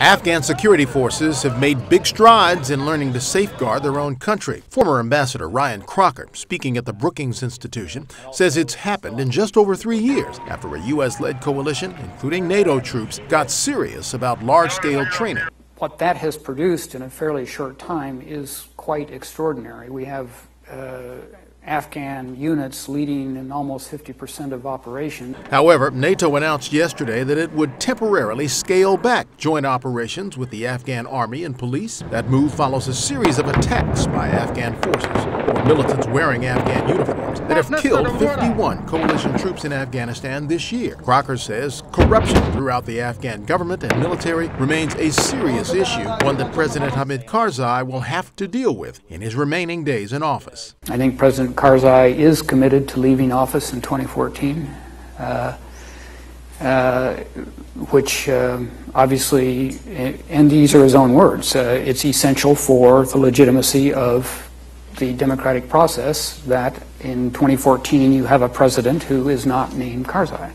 Afghan security forces have made big strides in learning to safeguard their own country. Former Ambassador Ryan Crocker, speaking at the Brookings Institution, says it's happened in just over 3 years after a U.S.-led coalition, including NATO troops, got serious about large-scale training. What that has produced in a fairly short time is quite extraordinary. We have Afghan units leading in almost 50% of operations. However, NATO announced yesterday that it would temporarily scale back joint operations with the Afghan army and police. That move follows a series of attacks by Afghan forces or militants wearing Afghan uniforms that have killed 51 coalition troops in Afghanistan this year. Crocker says corruption throughout the Afghan government and military remains a serious issue, one that President Hamid Karzai will have to deal with in his remaining days in office. I think President Karzai is committed to leaving office in 2014, which obviously, and these are his own words, it's essential for the legitimacy of the democratic process that in 2014 you have a president who is not named Karzai.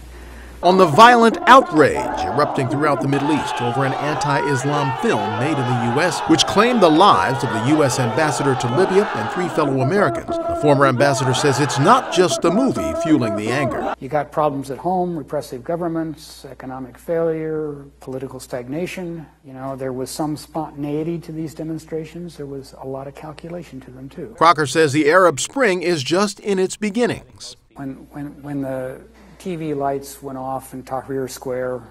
On the violent outrage erupting throughout the Middle East over an anti-Islam film made in the U.S. which claimed the lives of the U.S. ambassador to Libya and 3 fellow Americans. The former ambassador says it's not just the movie fueling the anger. You got problems at home, repressive governments, economic failure, political stagnation. You know, there was some spontaneity to these demonstrations. There was a lot of calculation to them, too. Crocker says the Arab Spring is just in its beginnings. When the TV lights went off in Tahrir Square,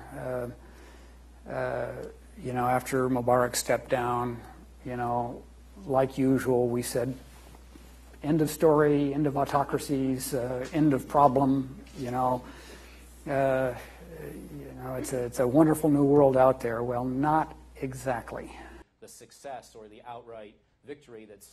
you know, after Mubarak stepped down, you know, like usual, we said, end of story, end of autocracies, end of problem, you know, it's a wonderful new world out there. Well, not exactly. The success or the outright victory that's